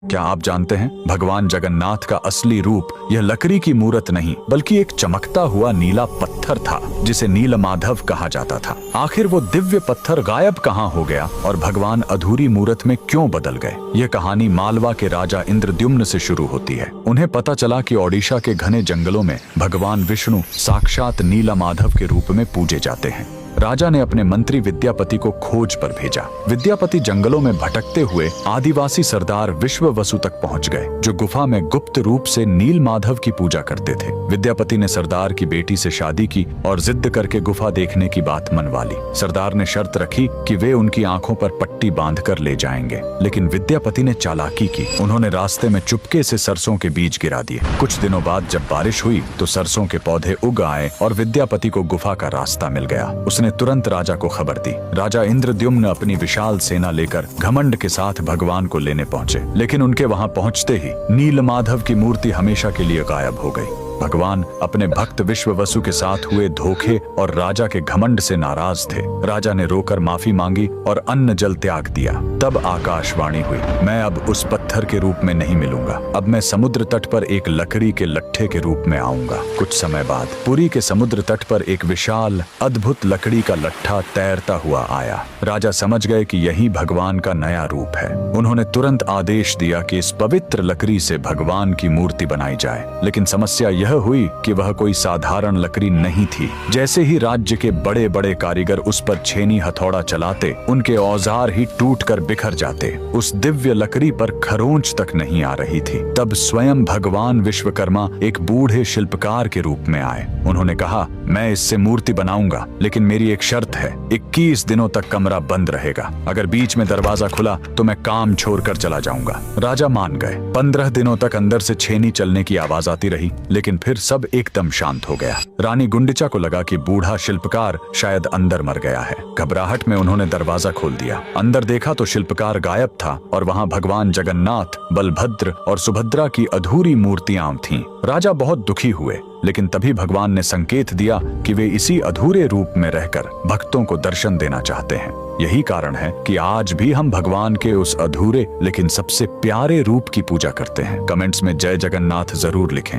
क्या आप जानते हैं भगवान जगन्नाथ का असली रूप यह लकड़ी की मूरत नहीं बल्कि एक चमकता हुआ नीला पत्थर था जिसे नीलमाधव कहा जाता था। आखिर वो दिव्य पत्थर गायब कहाँ हो गया और भगवान अधूरी मूरत में क्यों बदल गए? यह कहानी मालवा के राजा इंद्रद्युम्न से शुरू होती है। उन्हें पता चला कि ओडिशा के घने जंगलों में भगवान विष्णु साक्षात नीलमाधव के रूप में पूजे जाते हैं। राजा ने अपने मंत्री विद्यापति को खोज पर भेजा। विद्यापति जंगलों में भटकते हुए आदिवासी सरदार विश्ववसु तक पहुंच गए, जो गुफा में गुप्त रूप से नीलमाधव की पूजा करते थे। विद्यापति ने सरदार की बेटी से शादी की और जिद करके गुफा देखने की बात मनवा ली। सरदार ने शर्त रखी कि वे उनकी आंखों पर पट्टी बांधकर ले जाएंगे, लेकिन विद्यापति ने चालाकी की। उन्होंने रास्ते में चुपके से सरसों के बीज गिरा दिए। कुछ दिनों बाद जब बारिश हुई तो सरसों के पौधे उग आए और विद्यापति को गुफा का रास्ता मिल गया। उसने तुरंत राजा को खबर दी। राजा इंद्रद्युम्न अपनी विशाल सेना लेकर घमंड के साथ भगवान को लेने पहुंचे, लेकिन उनके वहां पहुंचते ही नीलमाधव की मूर्ति हमेशा के लिए गायब हो गई। भगवान अपने भक्त विश्ववसु के साथ हुए धोखे और राजा के घमंड से नाराज थे। राजा ने रोकर माफी मांगी और अन्न जल त्याग दिया। तब आकाशवाणी हुई, मैं अब उस पत्थर के रूप में नहीं मिलूंगा, अब मैं समुद्र तट पर एक लकड़ी के लट्ठे के रूप में आऊंगा। कुछ समय बाद पुरी के समुद्र तट पर एक विशाल अद्भुत लकड़ी का लट्ठा तैरता हुआ आया। राजा समझ गए कि यही भगवान का नया रूप है। उन्होंने तुरंत आदेश दिया कि इस पवित्र लकड़ी से भगवान की मूर्ति बनाई जाए, लेकिन समस्या यह हुई कि वह कोई साधारण लकड़ी नहीं थी। जैसे ही राज्य के बड़े बड़े कारीगर उस पर छेनी हथौड़ा चलाते, उनके औजार ही टूटकर बिखर जाते। उस दिव्य लकड़ी पर खरोंच तक नहीं आ रही थी। तब स्वयं भगवान विश्वकर्मा एक बूढ़े शिल्पकार के रूप में आए। उन्होंने कहा, मैं इससे मूर्ति बनाऊंगा, लेकिन मेरी एक शर्त है, 21 दिनों तक कमरा बंद रहेगा। अगर बीच में दरवाजा खुला तो मैं काम छोड़कर चला जाऊंगा। राजा मान गए। 15 दिनों तक अंदर से छेनी चलने की आवाज आती रही, लेकिन फिर सब एकदम शांत हो गया। रानी गुंडिचा को लगा कि बूढ़ा शिल्पकार शायद अंदर मर गया है। घबराहट में उन्होंने दरवाजा खोल दिया। अंदर देखा तो शिल्पकार गायब था और वहां भगवान जगन्नाथ, बलभद्र और सुभद्रा की अधूरी मूर्तियां थीं। राजा बहुत दुखी हुए, लेकिन तभी भगवान ने संकेत दिया कि वे इसी अधूरे रूप में रहकर भक्तों को दर्शन देना चाहते हैं। यही कारण है कि आज भी हम भगवान के उस अधूरे लेकिन सबसे प्यारे रूप की पूजा करते हैं। कमेंट्स में जय जगन्नाथ जरूर लिखें।